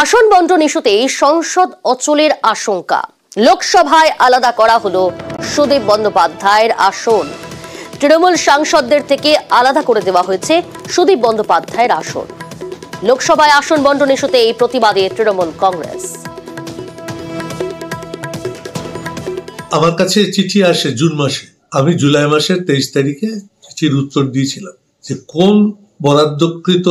আসন বন্টন ইস্যুতেই সংসদ অচলের আশঙ্কা। লোকসভায় আলাদা করা হলো সুদীপ বন্দ্যোপাধ্যায়ের আসন। তৃণমূল সাংসদদের থেকে আলাদা করে দেওয়া হয়েছে সুদীপ বন্দ্যোপাধ্যায়ের আসন। লোকসভায় আসন বন্টন ইস্যুতে এই প্রতিবাদে তৃণমূল কংগ্রেস। আমার কাছে চিঠি আসে জুন মাসে, আমি জুলাই মাসের 23 তারিখে চিঠির উত্তর দিয়েছিলাম যে কোন বরাদ্দকৃত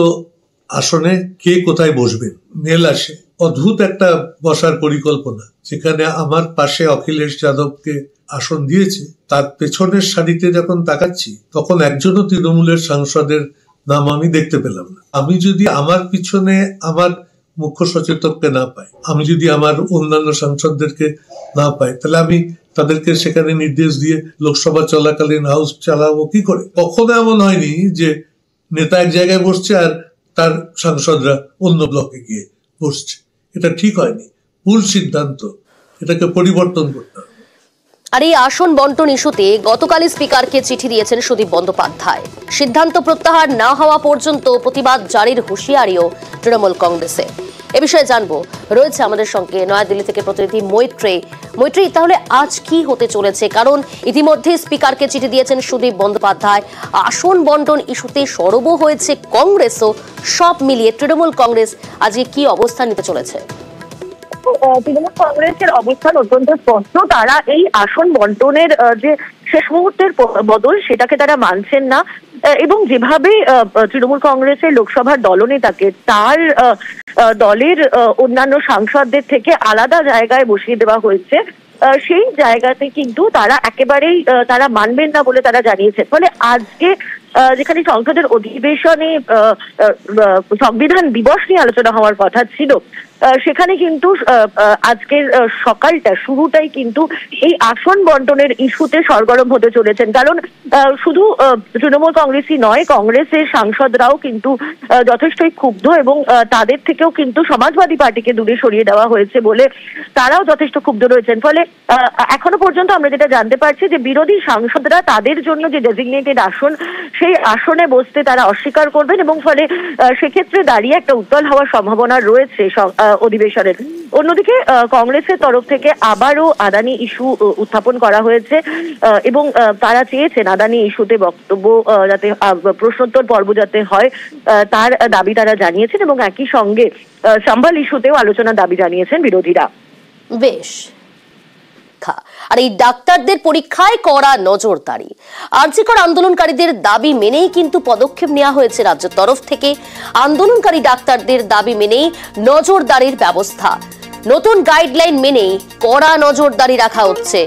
আসনে কে কোথায় বসবেন। মেল আসে, অদ্ভুত একটা বসার পরিকল্পনা, যেখানে আমার পাশে অখিলেশ যাদবকে আসন দিয়েছে। তার পেছনের সারিতে যখন তাকাচ্ছি তখন একজনও তৃণমূলের সাংসদের নাম আমি দেখতে পেলাম না। আমি যদি আমার পিছনে আমার মুখ্য সচেতককে না পাই, আমি যদি আমার অন্যান্য সাংসদদেরকে না পাই, তাহলে আমি তাদেরকে সেখানে নির্দেশ দিয়ে লোকসভা চলাকালীন হাউস চালাবো কি করে? কখনো এমন হয়নি যে নেতা এক জায়গায় বসছে আর তার সাংসদরা অন্য ব্লকে গিয়ে বসছে। এটা ঠিক হয়নি, ভুল সিদ্ধান্ত, এটাকে পরিবর্তন করতে হবে। আর এই আসন বন্টন ইস্যুতে গতকালই স্পিকারকে চিঠি দিয়েছেন সুদীপ বন্দ্যোপাধ্যায়। সিদ্ধান্ত প্রত্যাহার না হওয়া পর্যন্ত প্রতিবাদ জারির হুঁশিয়ারিও তৃণমূল কংগ্রেসে। এ বিষয়ে জানবো, রয়েছে আমাদের সঙ্গে নয়াদিল্লি থেকে প্রতিনিধি মৈত্রী। তাহলে আজ কি হতে চলেছে? কারণ ইতিমধ্যে স্পিকারকে চিঠি দিয়েছেন সুদীপ বন্দ্যোপাধ্যায়, আসন বন্টন ইস্যুতে সরব হয়েছে কংগ্রেসও। সব মিলিয়ে তৃণমূল কংগ্রেস আজকে কি অবস্থান নিতে চলেছে? তৃণমূল কংগ্রেসের অবস্থান অত্যন্ত স্পষ্ট। তারা এই আসন বন্টনের যে শেষ মুহূর্তের বদল, সেটাকে তারা মানছেন না। এবং যেভাবে তৃণমূল কংগ্রেসের লোকসভার দলনেতাকে তার দলের অন্যান্য সাংসদদের থেকে আলাদা জায়গায় বসিয়ে দেওয়া হয়েছে, সেই জায়গাতে কিন্তু তারা একেবারেই তারা মানবেন না বলে তারা জানিয়েছে। ফলে আজকে যেখানে সংসদের অধিবেশনে সংবিধান দিবস নিয়ে আলোচনা হওয়ার কথা ছিল, সেখানে কিন্তু আজকের সকালটা শুরুটাই কিন্তু এই আসন বন্টনের ইস্যুতে সরগরম হতে চলেছেন। কারণ শুধু তৃণমূল কংগ্রেসই নয়, কংগ্রেসের সাংসদরাও কিন্তু যথেষ্টই ক্ষুব্ধ এবং তাদের থেকেও কিন্তু সমাজবাদী পার্টিকে দূরে সরিয়ে দেওয়া হয়েছে বলে তারাও যথেষ্ট ক্ষুব্ধ রয়েছেন। ফলে এখনো পর্যন্ত আমরা যেটা জানতে পারছি যে বিরোধী সাংসদরা তাদের জন্য যে ডেজিগনেটেড আসন, সেই আসনে বসতে তারা অস্বীকার করবেন এবং ফলে সেক্ষেত্রে দাঁড়িয়ে একটা উত্তাল হওয়ার সম্ভাবনা রয়েছে অধিবেশনের। অন্যদিকে কংগ্রেসের তরফ থেকে আবারও আদানি ইস্যু উত্থাপন করা হয়েছে এবং তারা চেয়েছেন আদানি ইস্যুতে বক্তব্য যাতে প্রশ্নোত্তর পর্ব যাতে হয়, তার দাবি তারা জানিয়েছেন এবং একই সঙ্গে সম্বল ইস্যুতেও আলোচনার দাবি জানিয়েছেন বিরোধীরা। বেশ। আর এই ডাক্তারদের পরীক্ষায় করা নজরদারি, আরজিকর আন্দোলনকারীদের দাবি মেনেই কিন্তু পদক্ষেপ নেওয়া হয়েছে রাজ্যের তরফ থেকে। আন্দোলনকারী ডাক্তারদের দাবি মেনেই নজরদারির ব্যবস্থা, নতুন গাইডলাইন মেনেই কড়া নজরদারি রাখা হচ্ছে।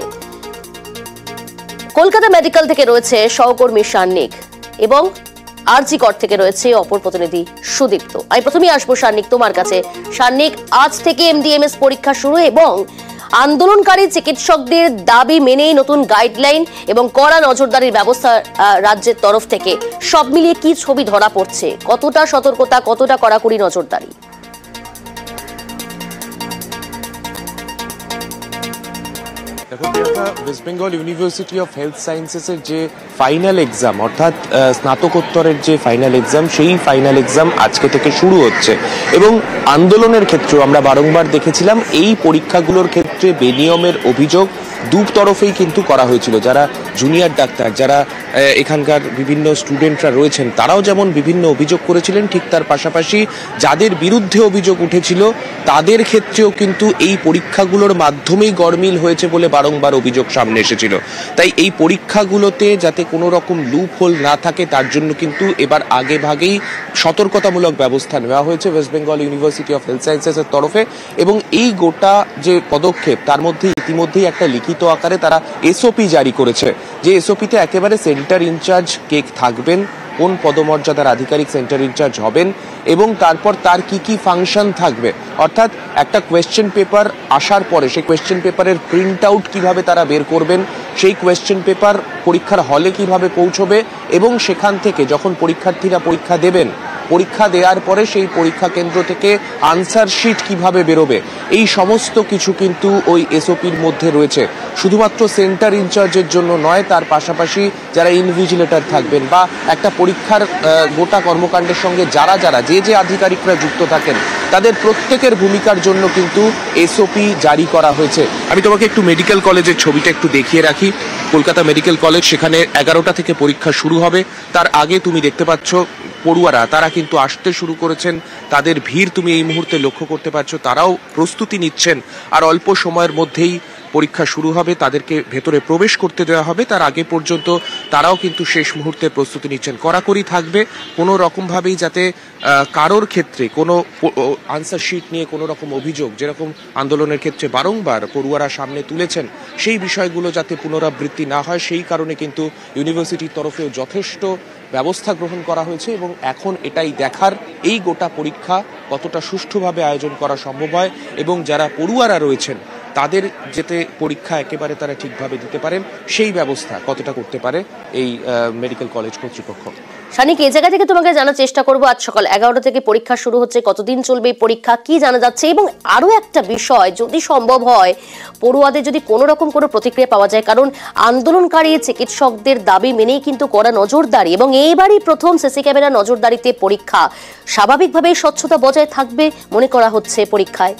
কলকাতা মেডিকেল থেকে রয়েছে সহকর্মী সান্নিক এবং আরজিকর থেকে রয়েছে অপর প্রতিনিধি সুদীপ্ত। আমি প্রথমেই আসবো সান্নিক তোমার কাছে। সান্নিক, আজ থেকে এমডিএমএস পরীক্ষা শুরু এবং আন্দোলনকারী চিকিৎসকদের দাবি মেনেই নতুন গাইডলাইন এবং কড়া নজরদারির ব্যবস্থা রাজ্যের তরফ থেকে, সব মিলিয়ে কি ছবি ধরা পড়ছে? কতটা সতর্কতা, কতটা কড়াকড়ি নজরদারি? দেখো Priyanka, West Bengal University of Health সায়েন্সেসের যে ফাইনাল এক্সাম, অর্থাৎ স্নাতকোত্তরের যে ফাইনাল এক্সাম, সেই ফাইনাল এক্সাম আজকে থেকে শুরু হচ্ছে। এবং আন্দোলনের ক্ষেত্রেও আমরা বারংবার দেখেছিলাম এই পরীক্ষাগুলোর ক্ষেত্রে বেনিয়মের অভিযোগ দু তরফেই কিন্তু করা হয়েছিল। যারা জুনিয়র ডাক্তার, যারা এখানকার বিভিন্ন স্টুডেন্টরা রয়েছেন, তারাও যেমন বিভিন্ন অভিযোগ করেছিলেন, ঠিক তার পাশাপাশি যাদের বিরুদ্ধে অভিযোগ উঠেছিল তাদের ক্ষেত্রেও কিন্তু এই পরীক্ষাগুলোর মাধ্যমেই গরমিল হয়েছে বলে বারংবার অভিযোগ সামনে এসেছিল। তাই এই পরীক্ষাগুলোতে যাতে কোনো রকম লুপ হোল না থাকে, তার জন্য কিন্তু এবার আগে ভাগেই সতর্কতামূলক ব্যবস্থা নেওয়া হয়েছে West Bengal University of Health সায়েন্সেসের তরফে। এবং এই গোটা যে পদক্ষেপ, তার মধ্যে ইতিমধ্যেই একটা লিখিত আকারে তারা এসওপি জারি করেছে, যে এসওপিতে একেবারে সেন্টার ইনচার্জ কে থাকবেন, কোন পদমর্যাদার আধিকারিক সেন্টার ইনচার্জ হবেন এবং তারপর তার কি কি ফাংশন থাকবে। অর্থাৎ একটা কোয়েশ্চেন পেপার আসার পরে সেই কোয়েশ্চেন পেপারের প্রিন্ট আউট কিভাবে তারা বের করবেন, সেই কোয়েশ্চেন পেপার পরীক্ষার হলে কিভাবে পৌঁছবে এবং সেখান থেকে যখন পরীক্ষার্থীরা পরীক্ষা দেবেন, পরীক্ষা দেওয়ার পরে সেই পরীক্ষা কেন্দ্র থেকে আনসার শিট কিভাবে বেরোবে, এই সমস্ত কিছু কিন্তু ওই এসওপির মধ্যে রয়েছে। শুধুমাত্র সেন্টার ইনচার্জের জন্য নয়, তার পাশাপাশি যারা ইনভিজিলেটর থাকবেন বা একটা পরীক্ষার গোটা কর্মকাণ্ডের সঙ্গে যারা যে আধিকারিকরা যুক্ত থাকেন, তাদের প্রত্যেকের ভূমিকার জন্য কিন্তু এসওপি জারি করা হয়েছে। আমি তোমাকে একটু মেডিকেল কলেজের ছবিটা একটু দেখিয়ে রাখি। কলকাতা মেডিকেল কলেজ, সেখানে 11টা থেকে পরীক্ষা শুরু হবে। তার আগে তুমি দেখতে পাচ্ছ পড়ুয়ারা তারা কিন্তু আসতে শুরু করেছেন। তাদের ভিড় তুমি এই মুহূর্তে লক্ষ্য করতে পারছো। তারাও প্রস্তুতি নিচ্ছেন, আর অল্প সময়ের মধ্যেই পরীক্ষা শুরু হবে, তাদেরকে ভেতরে প্রবেশ করতে দেওয়া হবে। তার আগে পর্যন্ত তারাও কিন্তু শেষ মুহূর্তে প্রস্তুতি নিচ্ছেন। কড়াকড়ি থাকবে, কোনো রকমভাবেই যাতে কারোর ক্ষেত্রে কোনো আনসার শিট নিয়ে কোনো রকম অভিযোগ, যেরকম আন্দোলনের ক্ষেত্রে বারংবার পড়ুয়ারা সামনে তুলেছেন, সেই বিষয়গুলো যাতে পুনরাবৃত্তি না হয়, সেই কারণে কিন্তু ইউনিভার্সিটির তরফেও যথেষ্ট ব্যবস্থা গ্রহণ করা হয়েছে। এবং এখন এটাই দেখার, এই গোটা পরীক্ষা কতটা সুষ্ঠুভাবে আয়োজন করা সম্ভব হয় এবং যারা পড়ুয়ারা রয়েছেন তাদের যাতে পরীক্ষা একেবারে তারা ঠিকভাবে দিতে পারেন, সেই ব্যবস্থা কতটা করতে পারে এই মেডিকেল কলেজ কর্তৃপক্ষ। শানিক, এই জায়গা থেকে তোমাকে জানার চেষ্টা করবো, আজ সকাল 11টা থেকে পরীক্ষা শুরু হচ্ছে, কতদিন চলবে এই পরীক্ষা, কি জানা যাচ্ছে? এবং আরো একটা বিষয়, যদি সম্ভব হয় পড়ুয়াদের যদি কোনো রকম কোনো প্রতিক্রিয়া পাওয়া যায়, কারণ আন্দোলনকারী চিকিৎসকদের দাবি মেনেই কিন্তু করা নজরদারি, এবং এইবারই প্রথম সিসি ক্যামেরা নজরদারিতে পরীক্ষা, স্বাভাবিকভাবেই স্বচ্ছতা বজায় থাকবে মনে করা হচ্ছে পরীক্ষায়।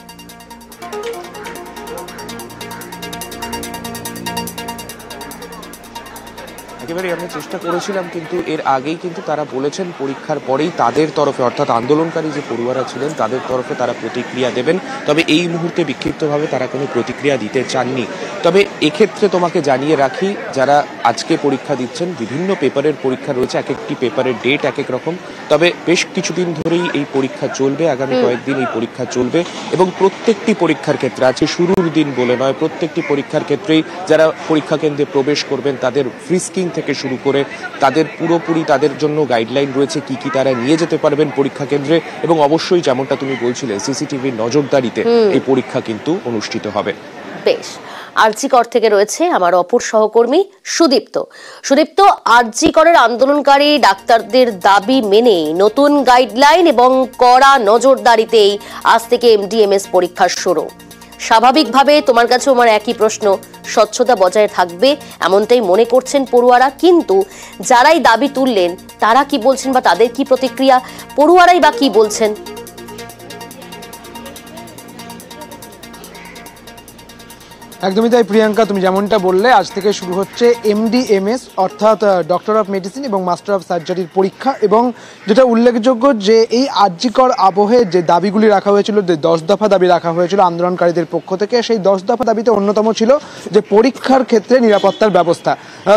একেবারে আমরা চেষ্টা করেছিলাম, কিন্তু এর আগেই কিন্তু তারা বলেছেন পরীক্ষার পরেই তাদের তরফে, অর্থাৎ আন্দোলনকারী যে পড়ুয়ারা ছিলেন তাদের তরফে তারা প্রতিক্রিয়া দেবেন। তবে এই মুহূর্তে বিক্ষিপ্তভাবে তারা কোনো প্রতিক্রিয়া দিতে চাননি। তবে এক্ষেত্রে তোমাকে জানিয়ে রাখি, যারা আজকে পরীক্ষা দিচ্ছেন, বিভিন্ন পেপারের পরীক্ষা রয়েছে, এক একটি পেপারের ডেট এক এক রকম। তবে বেশ কিছুদিন ধরেই এই পরীক্ষা চলবে, আগামী কয়েকদিন এই পরীক্ষা চলবে, এবং প্রত্যেকটি পরীক্ষার ক্ষেত্রে, আজকে শুরুর দিন বলে নয়, প্রত্যেকটি পরীক্ষার ক্ষেত্রেই যারা পরীক্ষা কেন্দ্রে প্রবেশ করবেন তাদের ফ্রিস্কিং থেকে শুরু করে তাদের পুরোপুরি তাদের জন্য গাইডলাইন রয়েছে, কি কি তারা নিয়ে যেতে পারবেন পরীক্ষা কেন্দ্রে, এবং অবশ্যই যেমনটা তুমি বলছিলে সিসিটিভির নজরদারিতে এই পরীক্ষা কিন্তু অনুষ্ঠিত হবে। বেশ, আরজিকর থেকে রয়েছে আমার অপর সহকর্মী সুদীপ্ত। সুদীপ্ত, আরজিকরের আন্দোলনকারী ডাক্তারদের দাবি মেনে নতুন গাইডলাইন এবং কড়া নজরদারিতেই আজ থেকে এমডিএমএস পরীক্ষা শুরু। স্বাভাবিকভাবে তোমার কাছে আমার একই প্রশ্ন, স্বচ্ছতা বজায় থাকবে এমনটাই মনে করছেন পড়ুয়ারা, কিন্তু যারাই দাবি তুললেন তারা কি বলছেন বা তাদের কি প্রতিক্রিয়া, পড়ুয়ারাই বা কি বলছেন? একদমই তাই প্রিয়াঙ্কা, তুমি যেমনটা বললে, আজ থেকে শুরু হচ্ছে এমডিএমএস অর্থাৎ ডক্টর অফ মেডিসিন এবং মাস্টার অফ সার্জারির পরীক্ষা। এবং যেটা উল্লেখযোগ্য যে এই আরজিকর আবহে যে দাবিগুলি রাখা হয়েছিল, যে 10 দফা দাবি রাখা হয়েছিল আন্দোলনকারীদের পক্ষ থেকে, সেই 10 দফা দাবিতে অন্যতম ছিল যে পরীক্ষার ক্ষেত্রে নিরাপত্তার ব্যবস্থা।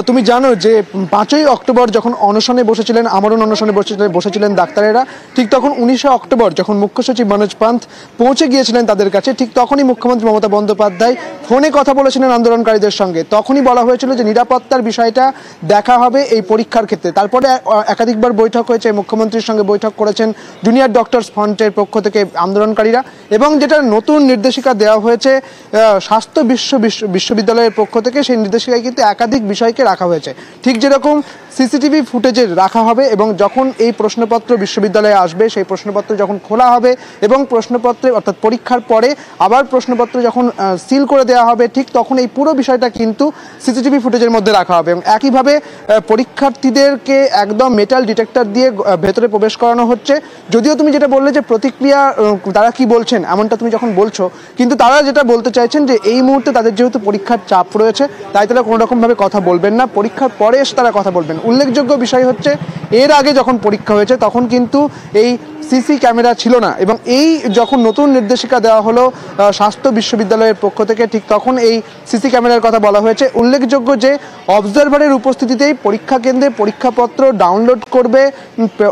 তুমি জানো যে 5ই অক্টোবর যখন অনশনে বসেছিলেন, আমরণ অনশনে বসেছিলেন ডাক্তারেরা, ঠিক তখন 19শে অক্টোবর যখন মুখ্য সচিব মনোজ পান্থ পৌঁছে গিয়েছিলেন তাদের কাছে, ঠিক তখনই মুখ্যমন্ত্রী মমতা বন্দ্যোপাধ্যায় ফোনে কথা বলেছিলেন আন্দোলনকারীদের সঙ্গে। তখনই বলা হয়েছিল যে নিরাপত্তার বিষয়টা দেখা হবে এই পরীক্ষার ক্ষেত্রে। তারপরে একাধিকবার বৈঠক হয়েছে, মুখ্যমন্ত্রীর সঙ্গে বৈঠক করেছেন জুনিয়র ডক্টরস ফ্রন্টের পক্ষ থেকে আন্দোলনকারীরা, এবং যেটা নতুন নির্দেশিকা দেওয়া হয়েছে স্বাস্থ্য বিশ্ববিদ্যালয়ের পক্ষ থেকে, সেই নির্দেশিকায় কিন্তু একাধিক বিষয়কে রাখা হয়েছে। ঠিক যেরকম সিসিটিভি ফুটেজের রাখা হবে, এবং যখন এই প্রশ্নপত্র বিশ্ববিদ্যালয়ে আসবে, সেই প্রশ্নপত্র যখন খোলা হবে এবং প্রশ্নপত্রে অর্থাৎ পরীক্ষার পরে আবার প্রশ্নপত্র যখন সিল করে দেওয়া হবে, ঠিক তখন এই পুরো বিষয়টা কিন্তু সিসিটিভি ফুটেজের মধ্যে রাখা হবে। এবং একইভাবে পরীক্ষার্থীদেরকে একদম মেটাল ডিটেক্টর দিয়ে ভেতরে প্রবেশ করানো হচ্ছে। যদিও তুমি যেটা বললে যে প্রতিক্রিয়া তারা কি বলছেন, এমনটা তুমি যখন বলছো, কিন্তু তারা যেটা বলতে চাইছেন যে এই মুহূর্তে তাদের যেহেতু পরীক্ষার চাপ রয়েছে, তাই তারা কোনো রকমভাবে কথা বলবেন না, পরীক্ষার পরে এসে তারা কথা বলবেন। উল্লেখযোগ্য বিষয় হচ্ছে, এর আগে যখন পরীক্ষা হয়েছে তখন কিন্তু এই সিসি ক্যামেরা ছিল না, এবং এই যখন নতুন নির্দেশিকা দেওয়া হলো স্বাস্থ্য বিশ্ববিদ্যালয়ের পক্ষ থেকে, ঠিক তখন এই সিসি ক্যামেরার কথা বলা হয়েছে। উল্লেখযোগ্য যে অবজারভারের উপস্থিতিতেই পরীক্ষা কেন্দ্রে পরীক্ষাপত্র ডাউনলোড করবে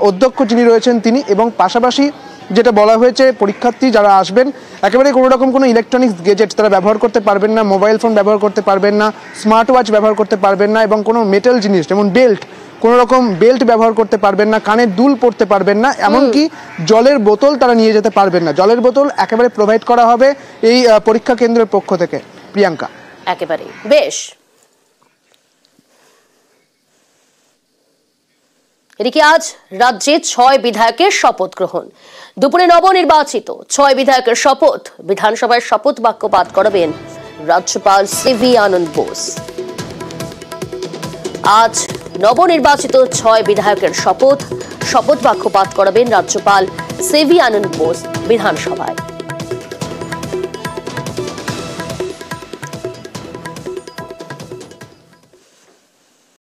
অধ্যক্ষ যিনি রয়েছেন তিনি, এবং পাশাপাশি যেটা বলা হয়েছে পরীক্ষার্থী যারা আসবেন একেবারে কোনো রকম কোনো ইলেকট্রনিক্স গেজেট তারা ব্যবহার করতে পারবেন না, মোবাইল ফোন ব্যবহার করতে পারবেন না, স্মার্ট ওয়াচ ব্যবহার করতে পারবেন না, এবং কোনো মেটাল জিনিস যেমন বেল্ট, কোনো রকম বেল্ট ব্যবহার করতে পারবেন না, কানের দুল পরতে পারবেন না, এমনকি জলের বোতল তারা নিয়ে যেতে পারবেন না। জলের বোতল একেবারে প্রোভাইড করা হবে এই পরীক্ষা কেন্দ্রের পক্ষ থেকে। প্রিয়াঙ্কা, একেবারে বেশ। এদিকে আজ রাজ্যে 6 বিধায়কের শপথ গ্রহণ। দুপুরে নবনির্বাচিত 6 বিধায়কের শপথ, বিধানসভায় শপথ বাক্য পাঠ করাবেন রাজ্যপাল সিভি আনন্দ বোস। আজ নবনির্বাচিত 6 বিধায়কের শপথ বাক্য পাঠ করাবেন রাজ্যপাল সিভি আনন্দ বোস। বিধানসভায়।